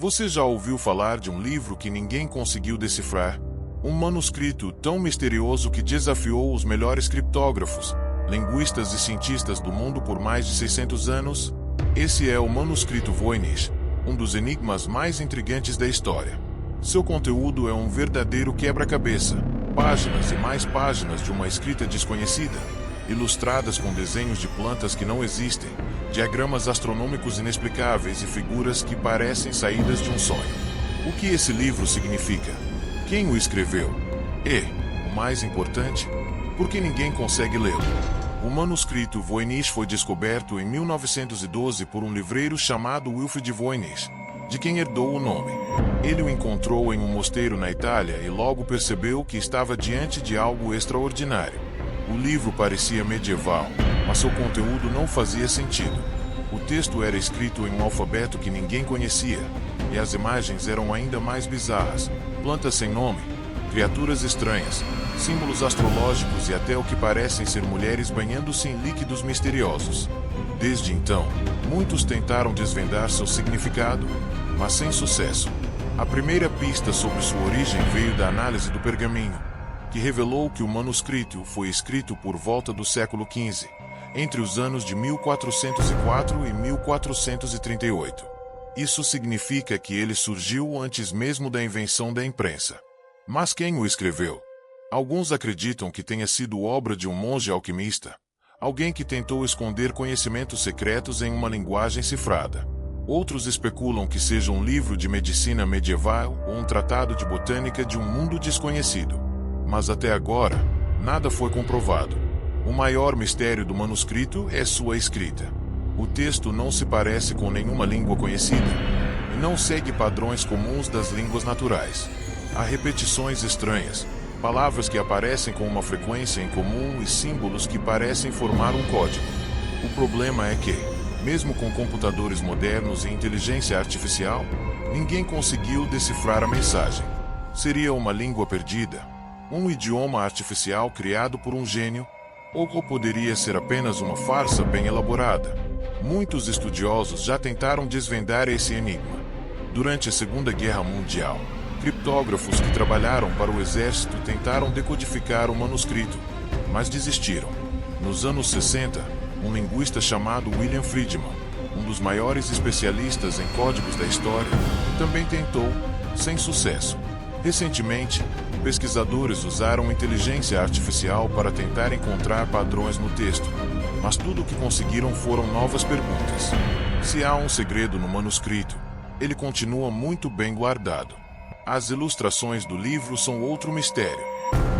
Você já ouviu falar de um livro que ninguém conseguiu decifrar? Um manuscrito tão misterioso que desafiou os melhores criptógrafos, linguistas e cientistas do mundo por mais de 600 anos? Esse é o manuscrito Voynich, um dos enigmas mais intrigantes da história. Seu conteúdo é um verdadeiro quebra-cabeça, páginas e mais páginas de uma escrita desconhecida, ilustradas com desenhos de plantas que não existem, diagramas astronômicos inexplicáveis e figuras que parecem saídas de um sonho. O que esse livro significa? Quem o escreveu? E, o mais importante, por que ninguém consegue lê-lo? O manuscrito Voynich foi descoberto em 1912 por um livreiro chamado Wilfrid Voynich, de quem herdou o nome. Ele o encontrou em um mosteiro na Itália e logo percebeu que estava diante de algo extraordinário. O livro parecia medieval, mas seu conteúdo não fazia sentido. O texto era escrito em um alfabeto que ninguém conhecia, e as imagens eram ainda mais bizarras: plantas sem nome, criaturas estranhas, símbolos astrológicos e até o que parecem ser mulheres banhando-se em líquidos misteriosos. Desde então, muitos tentaram desvendar seu significado, mas sem sucesso. A primeira pista sobre sua origem veio da análise do pergaminho, que revelou que o manuscrito foi escrito por volta do século XV, entre os anos de 1404 e 1438. Isso significa que ele surgiu antes mesmo da invenção da imprensa. Mas quem o escreveu? Alguns acreditam que tenha sido obra de um monge alquimista, alguém que tentou esconder conhecimentos secretos em uma linguagem cifrada. Outros especulam que seja um livro de medicina medieval ou um tratado de botânica de um mundo desconhecido. Mas até agora, nada foi comprovado. O maior mistério do manuscrito é sua escrita. O texto não se parece com nenhuma língua conhecida, e não segue padrões comuns das línguas naturais. Há repetições estranhas, palavras que aparecem com uma frequência incomum e símbolos que parecem formar um código. O problema é que, mesmo com computadores modernos e inteligência artificial, ninguém conseguiu decifrar a mensagem. Seria uma língua perdida? Um idioma artificial criado por um gênio? Ou poderia ser apenas uma farsa bem elaborada? Muitos estudiosos já tentaram desvendar esse enigma. Durante a Segunda Guerra Mundial, criptógrafos que trabalharam para o exército tentaram decodificar o manuscrito, mas desistiram. Nos anos 60, um linguista chamado William Friedman, um dos maiores especialistas em códigos da história, também tentou, sem sucesso. Recentemente, pesquisadores usaram inteligência artificial para tentar encontrar padrões no texto, mas tudo o que conseguiram foram novas perguntas. Se há um segredo no manuscrito, ele continua muito bem guardado. As ilustrações do livro são outro mistério.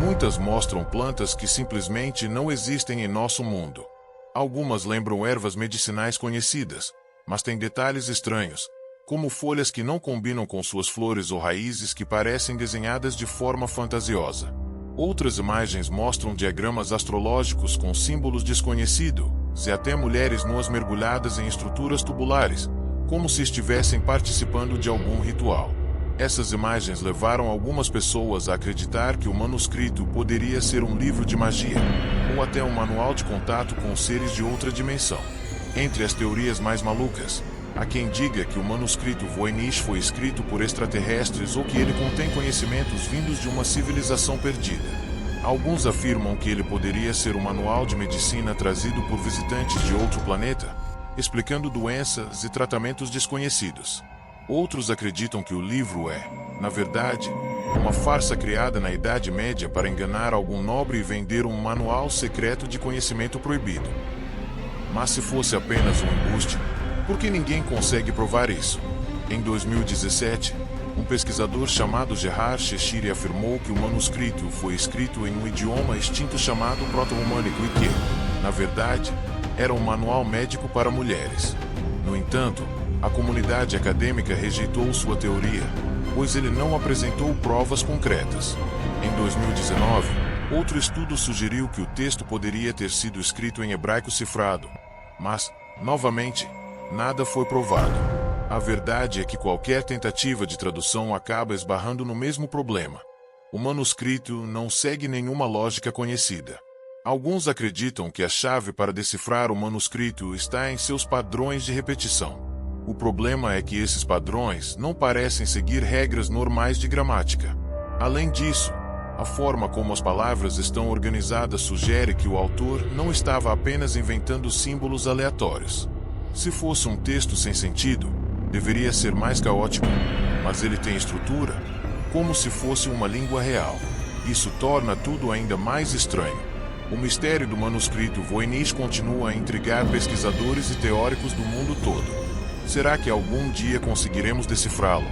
Muitas mostram plantas que simplesmente não existem em nosso mundo. Algumas lembram ervas medicinais conhecidas, mas têm detalhes estranhos, como folhas que não combinam com suas flores ou raízes que parecem desenhadas de forma fantasiosa. Outras imagens mostram diagramas astrológicos com símbolos desconhecidos, e até mulheres nuas mergulhadas em estruturas tubulares, como se estivessem participando de algum ritual. Essas imagens levaram algumas pessoas a acreditar que o manuscrito poderia ser um livro de magia, ou até um manual de contato com seres de outra dimensão. Entre as teorias mais malucas, há quem diga que o manuscrito Voynich foi escrito por extraterrestres ou que ele contém conhecimentos vindos de uma civilização perdida. Alguns afirmam que ele poderia ser um manual de medicina trazido por visitantes de outro planeta, explicando doenças e tratamentos desconhecidos. Outros acreditam que o livro é, na verdade, uma farsa criada na Idade Média para enganar algum nobre e vender um manual secreto de conhecimento proibido. Mas se fosse apenas um embuste, por que ninguém consegue provar isso? Em 2017, um pesquisador chamado Gerard Cheshire afirmou que o manuscrito foi escrito em um idioma extinto chamado proto-românico e que, na verdade, era um manual médico para mulheres. No entanto, a comunidade acadêmica rejeitou sua teoria, pois ele não apresentou provas concretas. Em 2019, outro estudo sugeriu que o texto poderia ter sido escrito em hebraico cifrado, mas, novamente, nada foi provado. A verdade é que qualquer tentativa de tradução acaba esbarrando no mesmo problema. O manuscrito não segue nenhuma lógica conhecida. Alguns acreditam que a chave para decifrar o manuscrito está em seus padrões de repetição. O problema é que esses padrões não parecem seguir regras normais de gramática. Além disso, a forma como as palavras estão organizadas sugere que o autor não estava apenas inventando símbolos aleatórios. Se fosse um texto sem sentido, deveria ser mais caótico, mas ele tem estrutura, como se fosse uma língua real. Isso torna tudo ainda mais estranho. O mistério do manuscrito Voynich continua a intrigar pesquisadores e teóricos do mundo todo. Será que algum dia conseguiremos decifrá-lo?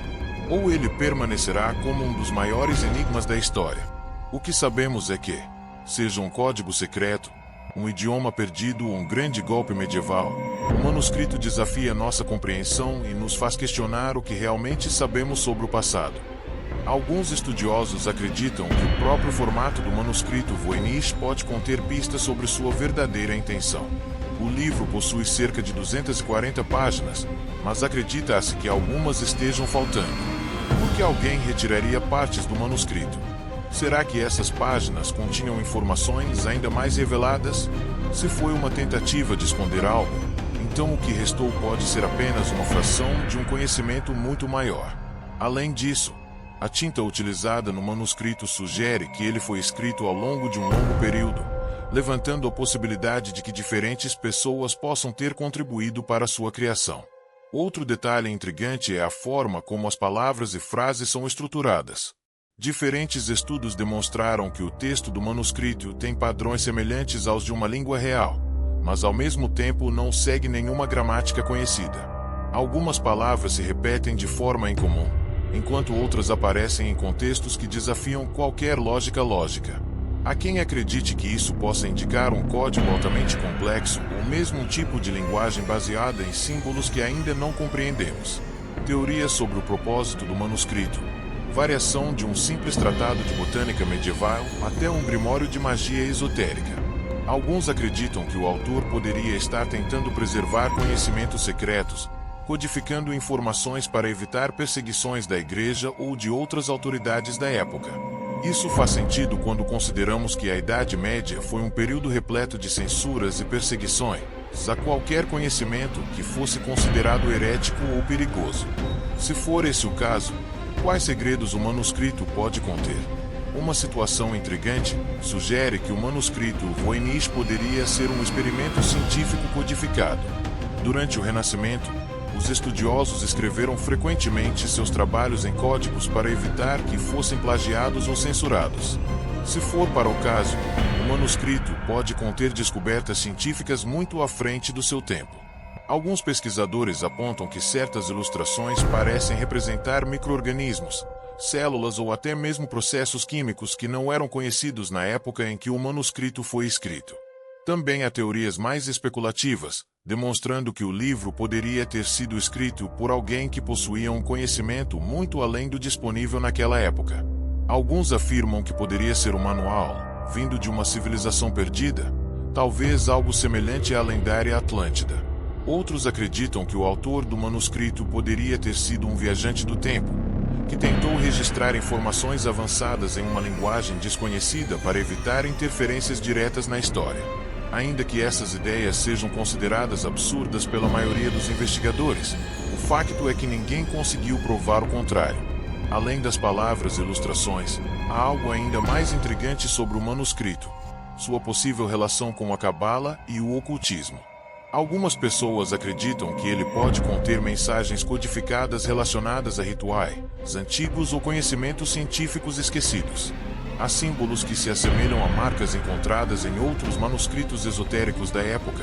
Ou ele permanecerá como um dos maiores enigmas da história? O que sabemos é que, seja um código secreto, um idioma perdido ou um grande golpe medieval, o manuscrito desafia nossa compreensão e nos faz questionar o que realmente sabemos sobre o passado. Alguns estudiosos acreditam que o próprio formato do manuscrito Voynich pode conter pistas sobre sua verdadeira intenção. O livro possui cerca de 240 páginas, mas acredita-se que algumas estejam faltando. Por que alguém retiraria partes do manuscrito? Será que essas páginas continham informações ainda mais reveladas? Se foi uma tentativa de esconder algo, então o que restou pode ser apenas uma fração de um conhecimento muito maior. Além disso, a tinta utilizada no manuscrito sugere que ele foi escrito ao longo de um longo período, levantando a possibilidade de que diferentes pessoas possam ter contribuído para sua criação. Outro detalhe intrigante é a forma como as palavras e frases são estruturadas. Diferentes estudos demonstraram que o texto do manuscrito tem padrões semelhantes aos de uma língua real, mas ao mesmo tempo não segue nenhuma gramática conhecida. Algumas palavras se repetem de forma incomum, enquanto outras aparecem em contextos que desafiam qualquer lógica. Há quem acredite que isso possa indicar um código altamente complexo ou mesmo um tipo de linguagem baseada em símbolos que ainda não compreendemos. Teorias sobre o propósito do manuscrito. Variação de um simples tratado de botânica medieval até um grimório de magia esotérica. Alguns acreditam que o autor poderia estar tentando preservar conhecimentos secretos, codificando informações para evitar perseguições da igreja ou de outras autoridades da época. Isso faz sentido quando consideramos que a Idade Média foi um período repleto de censuras e perseguições a qualquer conhecimento que fosse considerado herético ou perigoso. Se for esse o caso, quais segredos o manuscrito pode conter? Uma situação intrigante sugere que o manuscrito Voynich poderia ser um experimento científico codificado. Durante o Renascimento, os estudiosos escreveram frequentemente seus trabalhos em códigos para evitar que fossem plagiados ou censurados. Se for para o caso, o manuscrito pode conter descobertas científicas muito à frente do seu tempo. Alguns pesquisadores apontam que certas ilustrações parecem representar micro-organismos, células ou até mesmo processos químicos que não eram conhecidos na época em que o manuscrito foi escrito. Também há teorias mais especulativas, demonstrando que o livro poderia ter sido escrito por alguém que possuía um conhecimento muito além do disponível naquela época. Alguns afirmam que poderia ser um manual, vindo de uma civilização perdida, talvez algo semelhante à lendária Atlântida. Outros acreditam que o autor do manuscrito poderia ter sido um viajante do tempo, que tentou registrar informações avançadas em uma linguagem desconhecida para evitar interferências diretas na história. Ainda que essas ideias sejam consideradas absurdas pela maioria dos investigadores, o facto é que ninguém conseguiu provar o contrário. Além das palavras e ilustrações, há algo ainda mais intrigante sobre o manuscrito: sua possível relação com a Cabala e o ocultismo. Algumas pessoas acreditam que ele pode conter mensagens codificadas relacionadas a rituais antigos ou conhecimentos científicos esquecidos. Há símbolos que se assemelham a marcas encontradas em outros manuscritos esotéricos da época,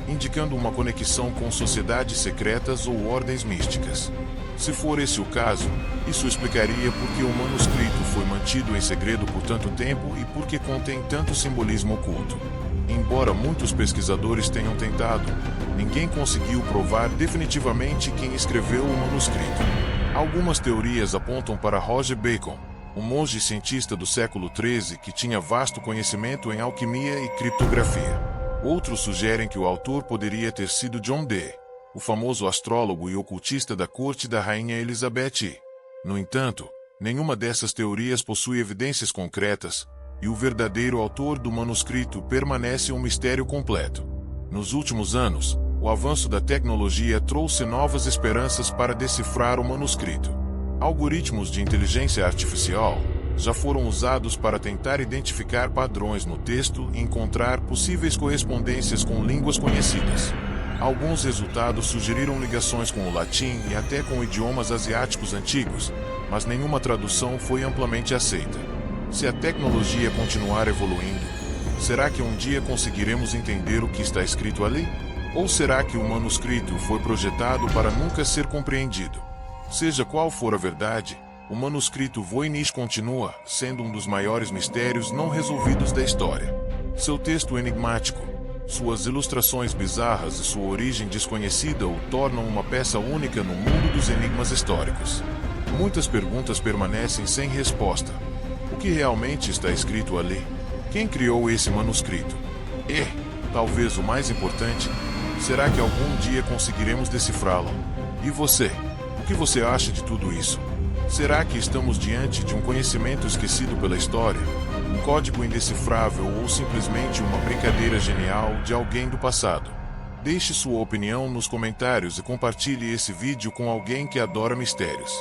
indicando uma conexão com sociedades secretas ou ordens místicas. Se for esse o caso, isso explicaria por que o manuscrito foi mantido em segredo por tanto tempo e por que contém tanto simbolismo oculto. Embora muitos pesquisadores tenham tentado, ninguém conseguiu provar definitivamente quem escreveu o manuscrito. Algumas teorias apontam para Roger Bacon, um monge cientista do século XIII que tinha vasto conhecimento em alquimia e criptografia. Outros sugerem que o autor poderia ter sido John Dee, o famoso astrólogo e ocultista da corte da Rainha Elizabeth I. No entanto, nenhuma dessas teorias possui evidências concretas, e o verdadeiro autor do manuscrito permanece um mistério completo. Nos últimos anos, O avanço da tecnologia trouxe novas esperanças para decifrar o manuscrito. Algoritmos de inteligência artificial já foram usados para tentar identificar padrões no texto e encontrar possíveis correspondências com línguas conhecidas. Alguns resultados sugeriram ligações com o latim e até com idiomas asiáticos antigos, mas nenhuma tradução foi amplamente aceita. Se a tecnologia continuar evoluindo, será que um dia conseguiremos entender o que está escrito ali? Ou será que o manuscrito foi projetado para nunca ser compreendido? Seja qual for a verdade, o manuscrito Voynich continua sendo um dos maiores mistérios não resolvidos da história. Seu texto enigmático, suas ilustrações bizarras e sua origem desconhecida o tornam uma peça única no mundo dos enigmas históricos. Muitas perguntas permanecem sem resposta. O que realmente está escrito ali? Quem criou esse manuscrito? E, talvez o mais importante, será que algum dia conseguiremos decifrá-lo? E você? O que você acha de tudo isso? Será que estamos diante de um conhecimento esquecido pela história? Um código indecifrável ou simplesmente uma brincadeira genial de alguém do passado? Deixe sua opinião nos comentários e compartilhe esse vídeo com alguém que adora mistérios.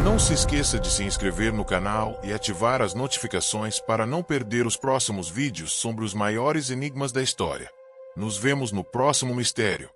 Não se esqueça de se inscrever no canal e ativar as notificações para não perder os próximos vídeos sobre os maiores enigmas da história. Nos vemos no próximo mistério.